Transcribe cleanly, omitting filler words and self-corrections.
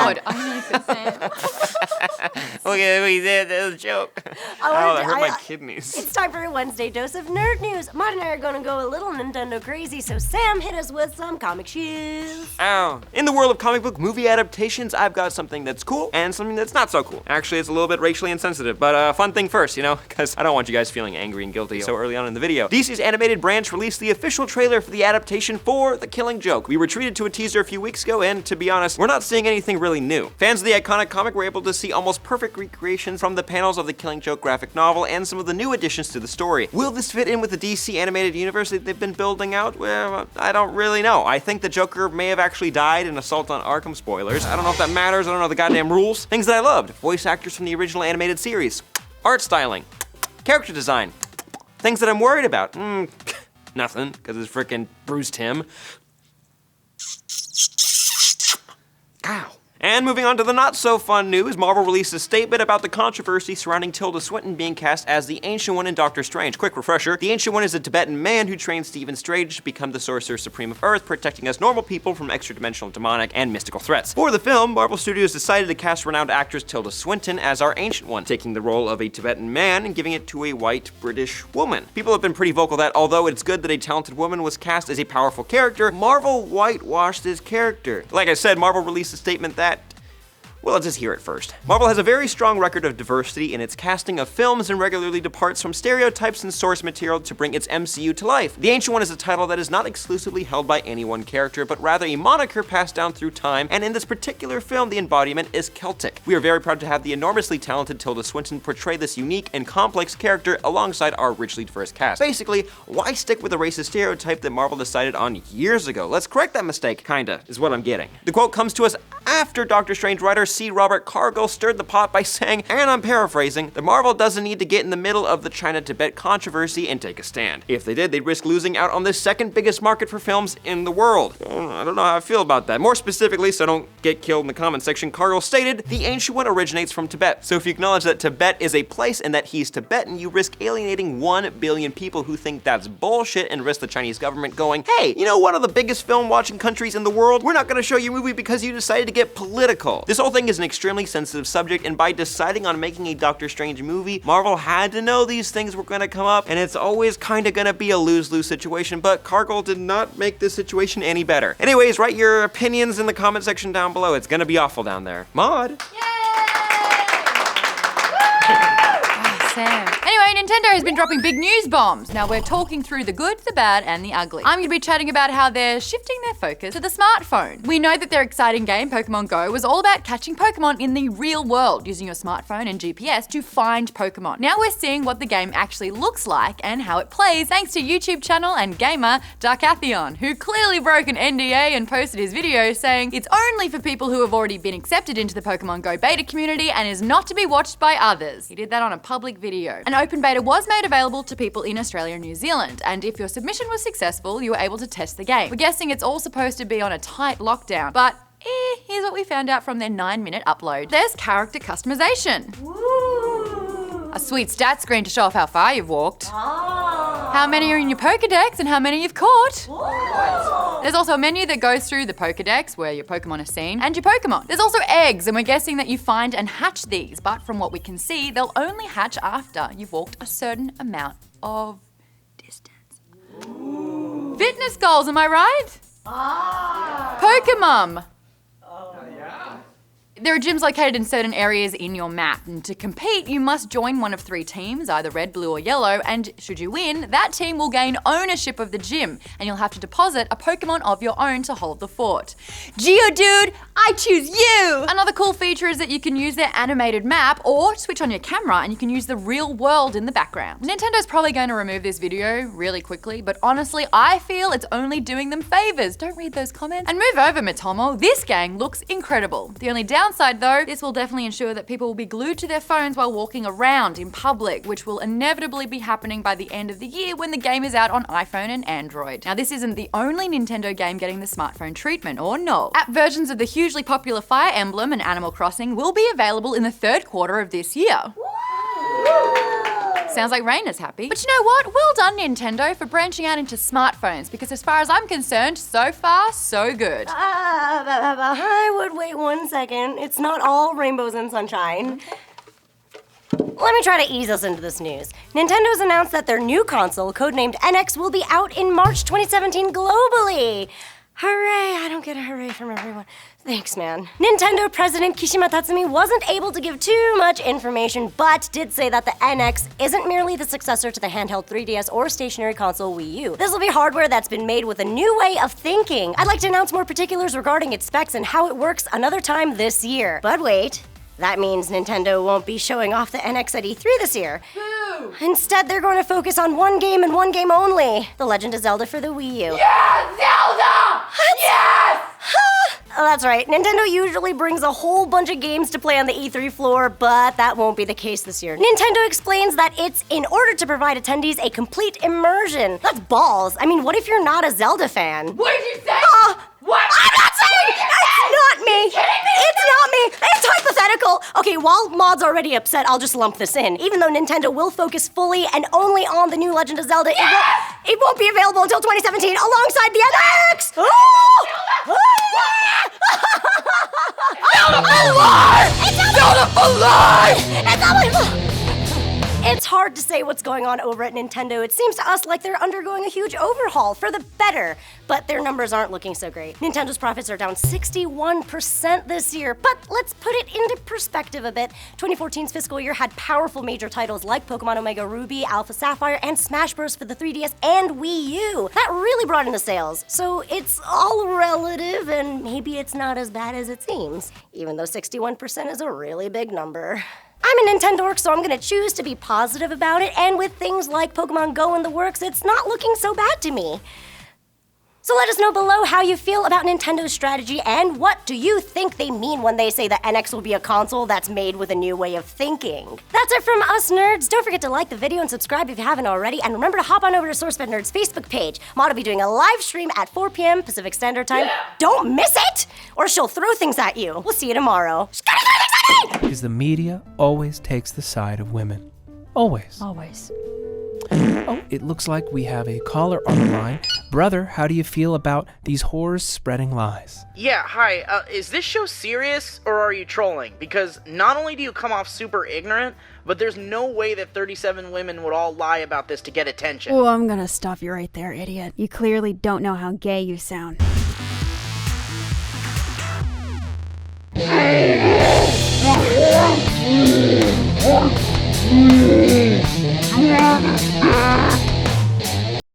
Maude. Only for Sam. Okay, we did the joke. That hurt my kidneys. It's time for a Wednesday dose of nerd news. Maude and I are gonna go a little Nintendo crazy, so Sam, hit us with some comic shiz. Ow. In the world of comic book movie adaptations, I've got something that's cool and something that's not so cool. Actually, it's a little bit racially insensitive, but fun thing first, you know, because I don't want you guys feeling angry and guilty so early on in the video. DC's animated branch released the official trailer for the adaptation for The Killing Joke. We were treated to a teaser a few weeks ago, and to be honest, we're not seeing anything really new. Fans of the iconic comic were able to see almost perfect recreations from the panels of the Killing Joke graphic novel and some of the new additions to the story. Will this fit in with the DC animated universe that they've been building out? Well, I don't really know. I think the Joker may have actually died in Assault on Arkham, spoilers. I don't know if that matters, I don't know the goddamn rules. Things that I loved: voice actors from the original animated series, art styling, character design. Things that I'm worried about, nothing, because it's frickin' Bruce Timm. Ow. And moving on to the not-so-fun news, Marvel released a statement about the controversy surrounding Tilda Swinton being cast as the Ancient One in Doctor Strange. Quick refresher, the Ancient One is a Tibetan man who trains Stephen Strange to become the Sorcerer Supreme of Earth, protecting us normal people from extra-dimensional demonic and mystical threats. For the film, Marvel Studios decided to cast renowned actress Tilda Swinton as our Ancient One, taking the role of a Tibetan man and giving it to a white British woman. People have been pretty vocal that although it's good that a talented woman was cast as a powerful character, Marvel whitewashed this character. Like I said, Marvel released a statement that, well, let's just hear it first. Marvel has a very strong record of diversity in its casting of films and regularly departs from stereotypes and source material to bring its MCU to life. The Ancient One is a title that is not exclusively held by any one character, but rather a moniker passed down through time, and in this particular film, the embodiment is Celtic. We are very proud to have the enormously talented Tilda Swinton portray this unique and complex character alongside our richly diverse cast. Basically, why stick with a racist stereotype that Marvel decided on years ago? Let's correct that mistake, kinda, is what I'm getting. The quote comes to us after Doctor Strange writer C. Robert Cargill stirred the pot by saying, and I'm paraphrasing, that Marvel doesn't need to get in the middle of the China-Tibet controversy and take a stand. If they did, they'd risk losing out on the second biggest market for films in the world. I don't know how I feel about that. More specifically, so I don't get killed in the comment section, Cargill stated, the Ancient One originates from Tibet. So if you acknowledge that Tibet is a place and that he's Tibetan, you risk alienating 1 billion people who think that's bullshit and risk the Chinese government going, hey, you know one of the biggest film-watching countries in the world? We're not gonna show your movie because you decided to get political. This whole thing is an extremely sensitive subject, and by deciding on making a Doctor Strange movie, Marvel had to know these things were gonna come up, and it's always kinda gonna be a lose-lose situation, but Cargill did not make this situation any better. Anyways, write your opinions in the comment section down below. It's gonna be awful down there. Maude. Sam. Anyway, Nintendo has been dropping big news bombs. Now we're talking through the good, the bad, and the ugly. I'm gonna be chatting about how they're shifting their focus to the smartphone. We know that their exciting game, Pokemon Go, was all about catching Pokemon in the real world, using your smartphone and GPS to find Pokemon. Now we're seeing what the game actually looks like and how it plays, thanks to YouTube channel and gamer ATTN, who clearly broke an NDA and posted his video saying it's only for people who have already been accepted into the Pokemon Go beta community and is not to be watched by others. He did that on a public video. An open beta was made available to people in Australia and New Zealand, and if your submission was successful, you were able to test the game. We're guessing it's all supposed to be on a tight lockdown, but here's what we found out from their 9-minute upload. There's character customization. Woo. A sweet stat screen to show off how far you've walked. Oh. How many are in your Pokedex and how many you've caught. What? There's also a menu that goes through the Pokedex, where your Pokemon are seen, and your Pokemon. There's also eggs, and we're guessing that you find and hatch these, but from what we can see, they'll only hatch after you've walked a certain amount of distance. Ooh. Fitness goals, am I right? Ah. Pokemon. There are gyms located in certain areas in your map, and to compete, you must join one of 3 teams, either red, blue, or yellow, and should you win, that team will gain ownership of the gym, and you'll have to deposit a Pokemon of your own to hold the fort. Geodude, I choose you! Another cool feature is that you can use their animated map, or switch on your camera and you can use the real world in the background. Nintendo's probably going to remove this video really quickly, but honestly, I feel it's only doing them favors. Don't read those comments. And move over, Mitomo. This gang looks incredible. The only downside though, this will definitely ensure that people will be glued to their phones while walking around in public, which will inevitably be happening by the end of the year when the game is out on iPhone and Android. Now this isn't the only Nintendo game getting the smartphone treatment, or no. App versions of the hugely popular Fire Emblem and Animal Crossing will be available in the 3rd quarter of this year. Sounds like Reina's happy. But you know what? Well done, Nintendo, for branching out into smartphones, because as far as I'm concerned, so far, so good. I would wait 1 second. It's not all rainbows and sunshine. Let me try to ease us into this news. Nintendo's announced that their new console, codenamed NX, will be out in March 2017 globally. Hooray, I don't get a hooray from everyone. Thanks, man. Nintendo President Kishima Tatsumi wasn't able to give too much information, but did say that the NX isn't merely the successor to the handheld 3DS or stationary console Wii U. This will be hardware that's been made with a new way of thinking. I'd like to announce more particulars regarding its specs and how it works another time this year. But wait. That means Nintendo won't be showing off the NX at E3 this year. Boo! Instead, they're going to focus on one game and one game only. The Legend of Zelda for the Wii U. Yeah, Zelda! What? Yes! Oh, that's right. Nintendo usually brings a whole bunch of games to play on the E3 floor, but that won't be the case this year. Nintendo explains that it's in order to provide attendees a complete immersion. That's balls. I mean, what if you're not a Zelda fan? What did you say? What? I'm not saying it's not me. It's not me. It's hypothetical. Okay, while Maude's already upset, I'll just lump this in. Even though Nintendo will focus fully and only on the new Legend of Zelda, it won't be available until 2017 alongside the NX. Zelda for life! Zelda for life! It's hard to say what's going on over at Nintendo. It seems to us like they're undergoing a huge overhaul for the better, but their numbers aren't looking so great. Nintendo's profits are down 61% this year, but let's put it into perspective a bit. 2014's fiscal year had powerful major titles like Pokemon Omega Ruby, Alpha Sapphire, and Smash Bros. For the 3DS and Wii U. That really brought in the sales, so it's all relative, and maybe it's not as bad as it seems, even though 61% is a really big number. I'm a Nintendork, so I'm gonna choose to be positive about it, and with things like Pokemon Go in the works, it's not looking so bad to me. So let us know below how you feel about Nintendo's strategy, and what do you think they mean when they say the NX will be a console that's made with a new way of thinking. That's it from us nerds. Don't forget to like the video and subscribe if you haven't already, and remember to hop on over to SourceFedNERD's Facebook page. Maude will be doing a live stream at 4 p.m. Pacific Standard Time. Yeah. Don't miss it, or she'll throw things at you. We'll see you tomorrow. Because the media always takes the side of women. Always. Always. Oh, it looks like we have a caller on the line. Brother, how do you feel about these whores spreading lies? Yeah, hi. Is this show serious, or are you trolling? Because not only do you come off super ignorant, but there's no way that 37 women would all lie about this to get attention. Oh, I'm gonna stop you right there, idiot. You clearly don't know how gay you sound. Yeah.